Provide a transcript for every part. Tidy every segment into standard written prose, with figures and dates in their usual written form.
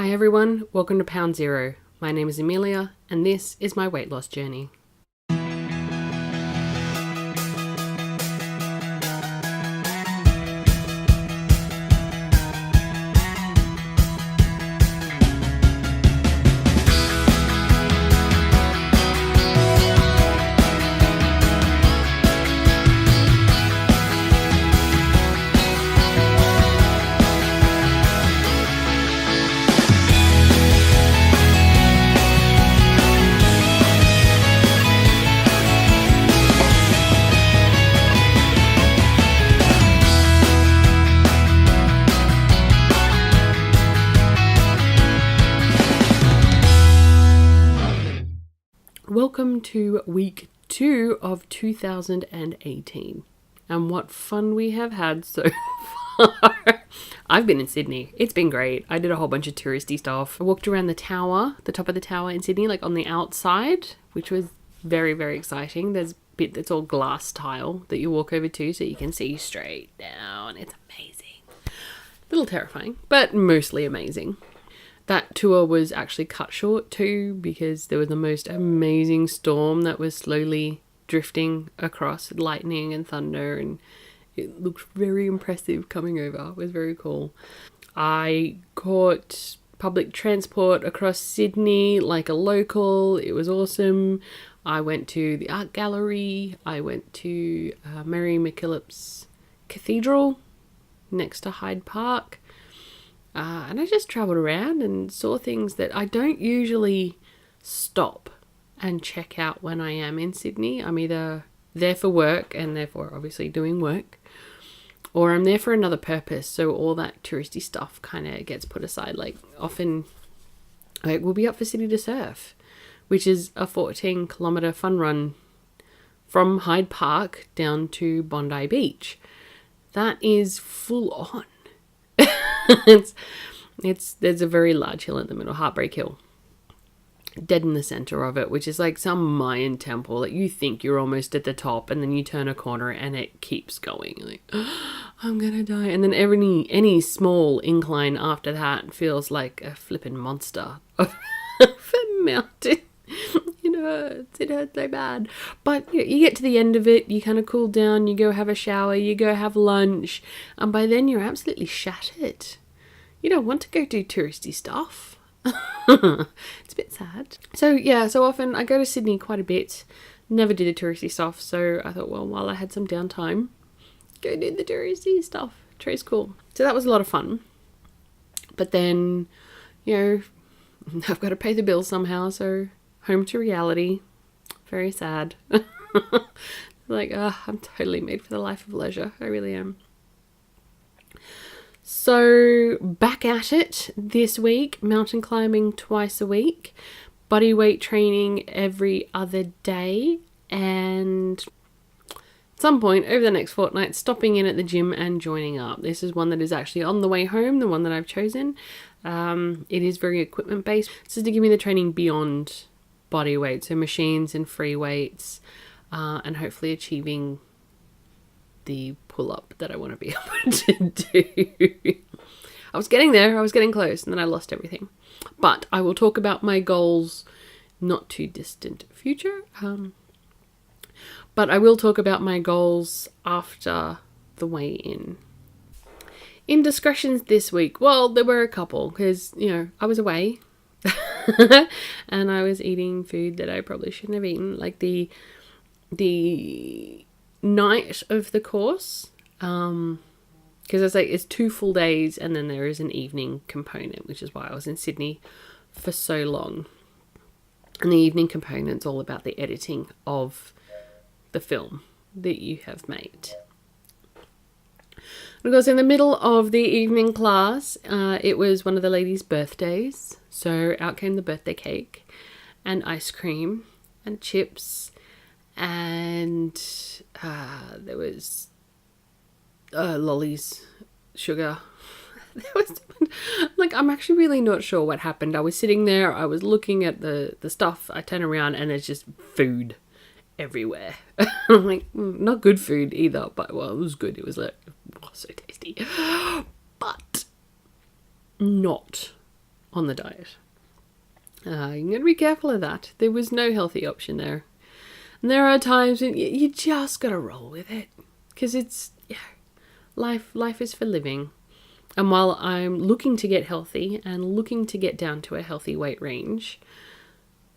Hi everyone, welcome to Pound Zero. My name is Amelia, and this is my weight loss journey. Welcome to week 2 of 2018, and what fun we have had so far. I've been in Sydney. It's been great. I did a whole bunch of touristy stuff. I walked around the tower, the top of the tower in Sydney, like on the outside, which was very, very exciting. There's a bit that's all glass tile that you walk over to so you can see straight down. It's amazing. A little terrifying, but mostly amazing. That tour was actually cut short too because there was the most amazing storm that was slowly drifting across, lightning and thunder, and it looked very impressive coming over. It was very cool. I caught public transport across Sydney like a local. It was awesome. I went to the art gallery. I went to Mary MacKillop's Cathedral next to Hyde Park. And I just travelled around and saw things that I don't usually stop and check out when I am in Sydney. I'm either there for work and therefore obviously doing work, or I'm there for another purpose. So all that touristy stuff kind of gets put aside. Like often we'll be up for City to Surf, which is a 14-kilometre fun run from Hyde Park down to Bondi Beach. That is full on. There's a very large hill in the middle, Heartbreak Hill, dead in the center of it, which is like some Mayan temple that you think you're almost at the top, and then you turn a corner and it keeps going. You're like, oh, I'm gonna die. And then any small incline after that feels like a flippin' monster of a mountain. It hurts so bad. But you get to the end of it, you kind of cool down, you go have a shower, you go have lunch, and by then you're absolutely shattered. You don't want to go do touristy stuff. It's a bit sad. So often I go to Sydney quite a bit, never do the touristy stuff, so I thought, well, while I had some downtime, go do the touristy stuff. It's cool. So that was a lot of fun. But then, I've got to pay the bills somehow, so home to reality. Very sad. Like, I'm totally made for the life of leisure. I really am. So back at it this week, mountain climbing twice a week, body weight training every other day, and at some point over the next fortnight, stopping in at the gym and joining up. This is one that is actually on the way home, the one that I've chosen. It is very equipment based. This is to give me the training beyond body weight, so machines and free weights, and hopefully achieving the pull-up that I want to be able to do. I was getting there, I was getting close, and then I lost everything. But I will talk about my goals not too distant future. But I will talk about my goals after the weigh-in. Indiscretions this week. Well, there were a couple, because, I was away. And I was eating food that I probably shouldn't have eaten. Like the night of the course, because it's 2 full days and then there is an evening component, which is why I was in Sydney for so long. And the evening component's all about the editing of the film that you have made. And of course, in the middle of the evening class, it was one of the ladies' birthdays. So out came the birthday cake and ice cream and chips, and there was lollies, sugar. I'm actually really not sure what happened. I was sitting there, I was looking at the stuff, I turn around and there's just food everywhere. I'm like, not good food either, but well, it was good. It was so tasty, but not on the diet. You gotta be careful of that. There was no healthy option there. And there are times when you just gotta roll with it. Because it's, life is for living. And while I'm looking to get healthy and looking to get down to a healthy weight range,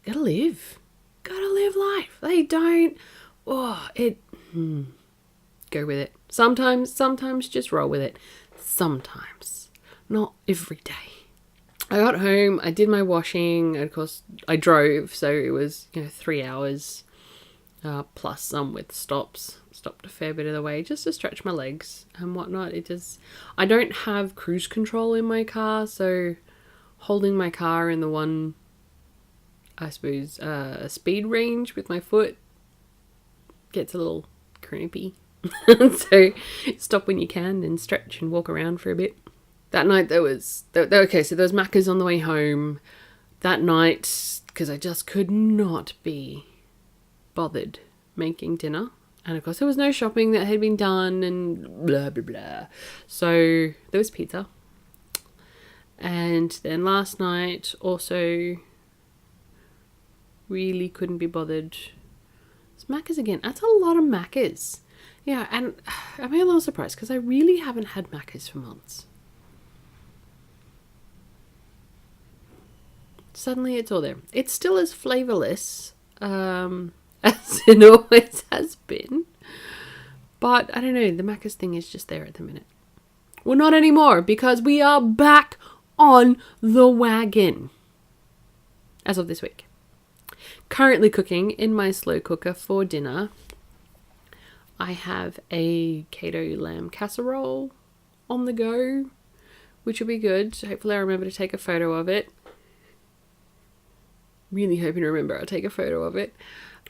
gotta live. Gotta live life. They don't, go with it. Sometimes just roll with it. Sometimes. Not every day. I got home, I did my washing, and of course I drove, so it was, 3 hours, plus some with stops. Stopped a fair bit of the way just to stretch my legs and whatnot. I don't have cruise control in my car, so holding my car in the one, I suppose, speed range with my foot gets a little crampy. So stop when you can and stretch and walk around for a bit. That night there was Macca's on the way home that night because I just could not be bothered making dinner. And of course there was no shopping that had been done and blah, blah, blah. So there was pizza. And then last night also really couldn't be bothered. It's Macca's again. That's a lot of Macca's. Yeah, and I'm a little surprised because I really haven't had Macca's for months. Suddenly it's all there. It's still as flavourless as it always has been. But I don't know, the Macca's thing is just there at the minute. Well, not anymore because we are back on the wagon as of this week. Currently cooking in my slow cooker for dinner. I have a Kato lamb casserole on the go, which will be good. Hopefully I remember to take a photo of it. Really hoping to remember I'll take a photo of it.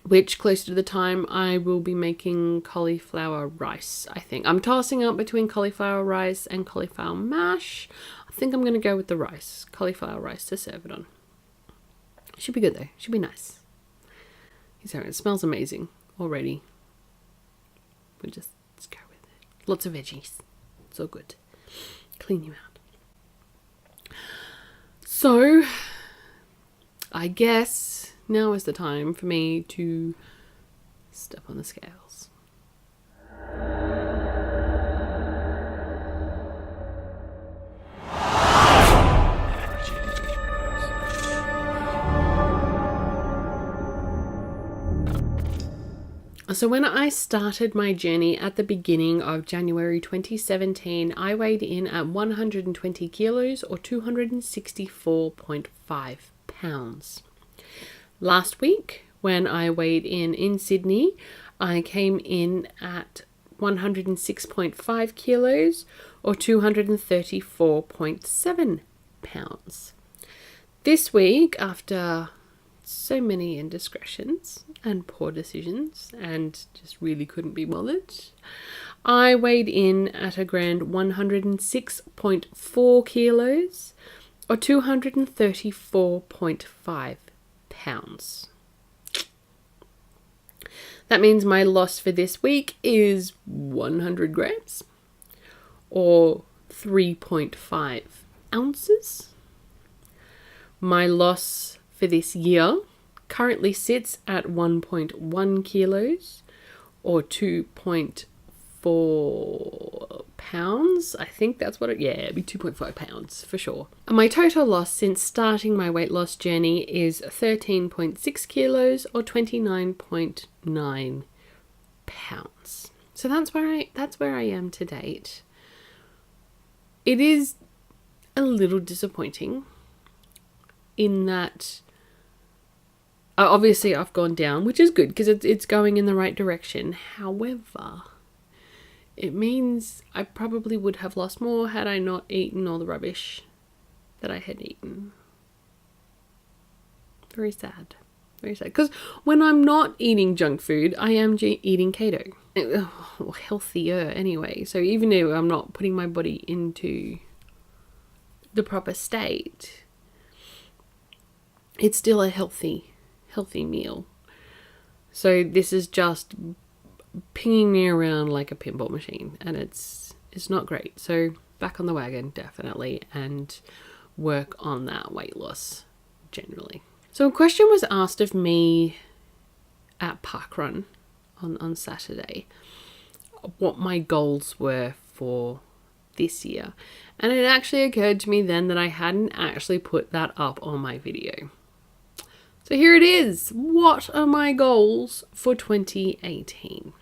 Which, closer to the time, I will be making cauliflower rice, I think. I'm tossing up between cauliflower rice and cauliflower mash. I think I'm going to go with the rice. Cauliflower rice to serve it on. Should be good though. Should be nice. It smells amazing already. Let's go with it. Lots of veggies. It's all good. Clean you out. So, I guess now is the time for me to step on the scales. So when I started my journey at the beginning of January 2017, I weighed in at 120 kilos or 264.5 pounds. Last week, when I weighed in Sydney, I came in at 106.5 kilos or 234.7 pounds. This week, after so many indiscretions and poor decisions and just really couldn't be bothered, I weighed in at a grand 106.4 kilos or 234.5 pounds. That means my loss for this week is 100 grams or 3.5 ounces. My loss for this year currently sits at 1.1 kilos or 2.4 pounds. I think that's what it'd be 2.5 pounds for sure. And my total loss since starting my weight loss journey is 13.6 kilos or 29.9 pounds. So that's where I am to date. It is a little disappointing in that obviously I've gone down, which is good because it's going in the right direction. However, it means I probably would have lost more had I not eaten all the rubbish that I had eaten. Very sad. Very sad. Because when I'm not eating junk food, I am eating keto. Healthier anyway. So even though I'm not putting my body into the proper state, it's still a healthy meal. So this is just pinging me around like a pinball machine, and it's not great. So back on the wagon, definitely, and work on that weight loss generally. So a question was asked of me at Parkrun on Saturday, what my goals were for this year. And it actually occurred to me then that I hadn't actually put that up on my video. So here it is. What are my goals for 2018?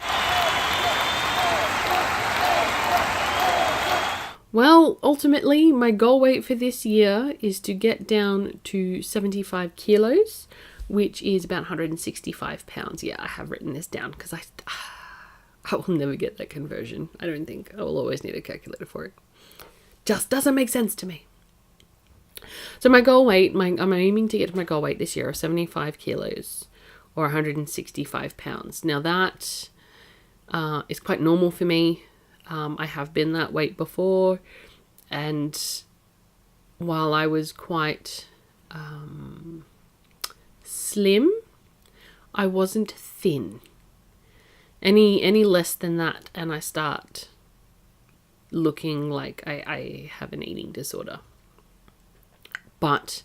Well, ultimately, my goal weight for this year is to get down to 75 kilos, which is about 165 pounds. Yeah, I have written this down because I will never get that conversion. I don't think. I will always need a calculator for it. Just doesn't make sense to me. So my goal weight, I'm aiming to get to my goal weight this year of 75 kilos or 165 pounds. Now that is quite normal for me. I have been that weight before, and while I was quite slim, I wasn't thin. Any less than that and I start looking like I have an eating disorder. But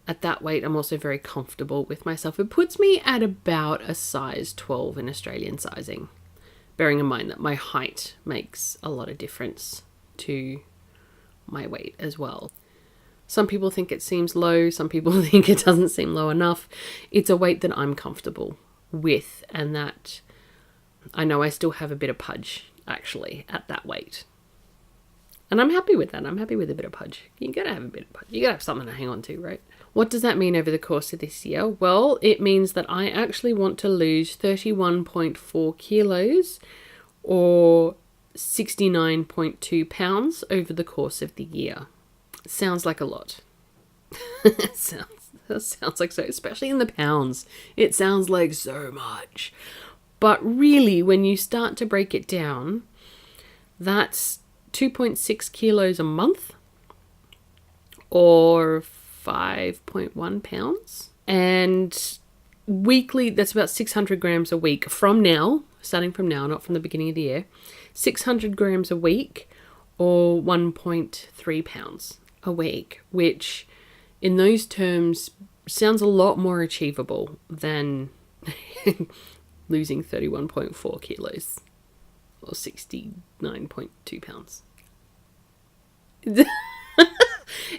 at that weight, I'm also very comfortable with myself. It puts me at about a size 12 in Australian sizing, bearing in mind that my height makes a lot of difference to my weight as well. Some people think it seems low. Some people think it doesn't seem low enough. It's a weight that I'm comfortable with, and that I know I still have a bit of pudge actually at that weight. And I'm happy with that. I'm happy with a bit of pudge. You gotta have a bit of pudge. You gotta have something to hang on to, right? What does that mean over the course of this year? Well, it means that I actually want to lose 31.4 kilos or 69.2 pounds over the course of the year. Sounds like a lot. That sounds like so, especially in the pounds. It sounds like so much. But really, when you start to break it down, that's 2.6 kilos a month or 5.1 pounds. And weekly, that's about 600 grams a week from now, starting from now, not from the beginning of the year. 600 grams a week or 1.3 pounds a week, which in those terms sounds a lot more achievable than losing 31.4 kilos or 69.2 pounds.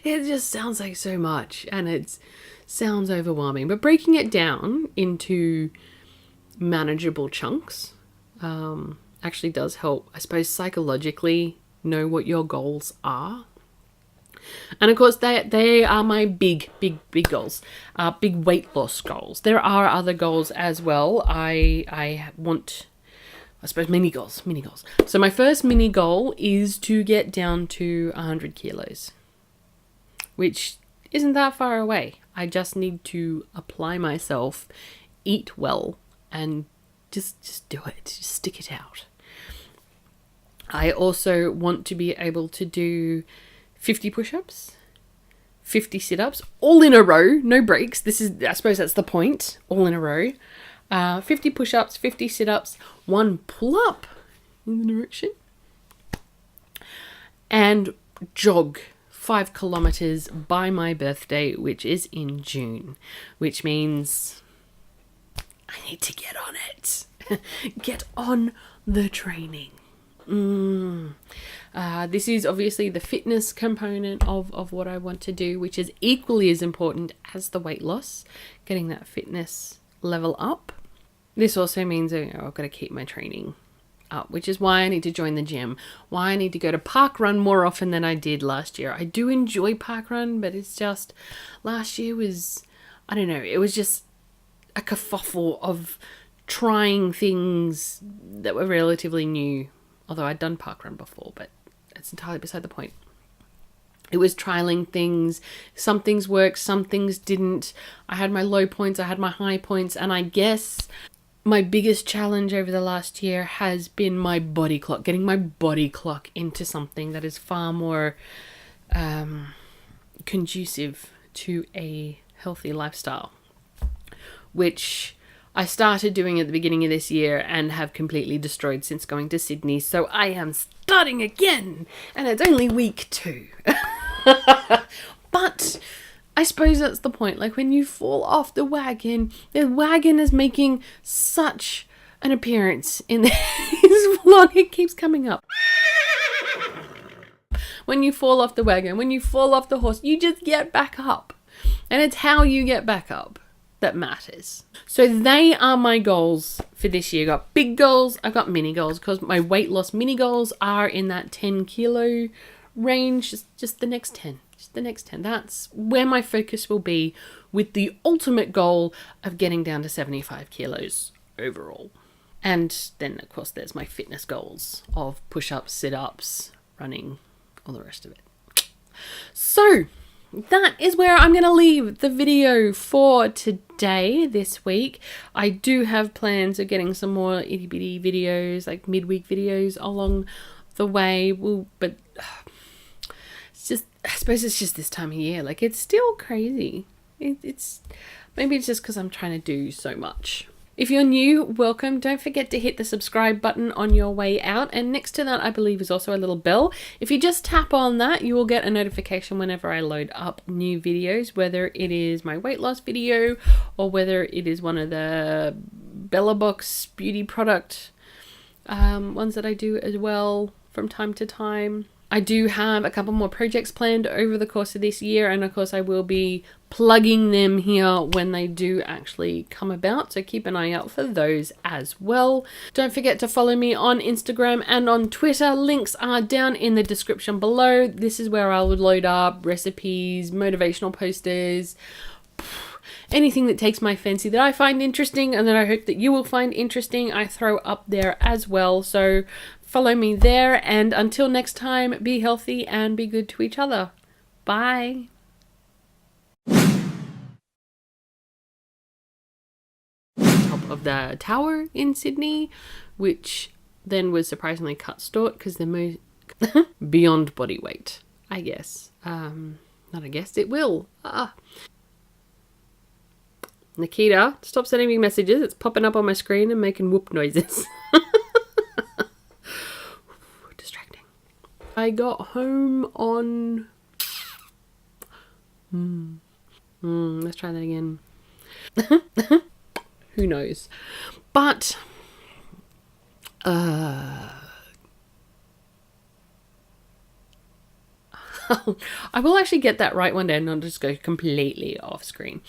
It just sounds like so much, and it sounds overwhelming. But breaking it down into manageable chunks actually does help, I suppose, psychologically know what your goals are. And of course, they are my big goals, big weight loss goals. There are other goals as well. I want, I suppose, mini goals. So my first mini goal is to get down to 100 kilos, which isn't that far away. I just need to apply myself, eat well, and just do it. Just stick it out. I also want to be able to do 50 push-ups, 50 sit-ups, all in a row, no breaks. I suppose that's the point, all in a row. 50 push-ups, 50 sit-ups, 1 pull-up in the direction, and jog 5 kilometers by my birthday, which is in June, which means I need to get on it. Get on the training. This is obviously the fitness component of what I want to do, which is equally as important as the weight loss, getting that fitness level up. This also means I've got to keep my training up, which is why I need to join the gym, why I need to go to Parkrun more often than I did last year. I do enjoy Parkrun, but it's just, last year was, I don't know, it was just a kerfuffle of trying things that were relatively new. Although I'd done Parkrun before, but it's entirely beside the point. It was trialing things. Some things worked, some things didn't. I had my low points, I had my high points, and I guess my biggest challenge over the last year has been my body clock, getting my body clock into something that is far more conducive to a healthy lifestyle, which I started doing at the beginning of this year and have completely destroyed since going to Sydney. So I am starting again, and it's only week 2. But I suppose that's the point. Like, when you fall off the wagon is making such an appearance in this vlog. It keeps coming up. When you fall off the wagon, when you fall off the horse, you just get back up. And it's how you get back up that matters. So they are my goals for this year. I got big goals, I've got mini goals, because my weight loss mini goals are in that 10 kilo range, just the next 10. Just the next 10. That's where my focus will be, with the ultimate goal of getting down to 75 kilos overall. And then, of course, there's my fitness goals of push-ups, sit-ups, running, all the rest of it. So that is where I'm going to leave the video for today, this week. I do have plans of getting some more itty bitty videos, like midweek videos along the way. But it's just, I suppose it's just this time of year. Like, it's still crazy. It's maybe it's just because I'm trying to do so much. If you're new, welcome. Don't forget to hit the subscribe button on your way out. And next to that, I believe, is also a little bell. If you just tap on that, you will get a notification whenever I load up new videos, whether it is my weight loss video or whether it is one of the Bella Box beauty product ones that I do as well from time to time. I do have a couple more projects planned over the course of this year, and of course I will be plugging them here when they do actually come about, so keep an eye out for those as well. Don't forget to follow me on Instagram and on Twitter. Links are down in the description below. This is where I would load up recipes, motivational posters, anything that takes my fancy that I find interesting and that I hope that you will find interesting, I throw up there as well. So follow me there, and until next time, be healthy and be good to each other. Bye. Top of the tower in Sydney, which then was surprisingly cut short because they're moved beyond body weight, I guess. Not I guess, it will. Nikita, stop sending me messages. It's popping up on my screen and making whoop noises. Distracting. I got home on... let's try that again. Who knows? But... I will actually get that right one day and not just go completely off screen.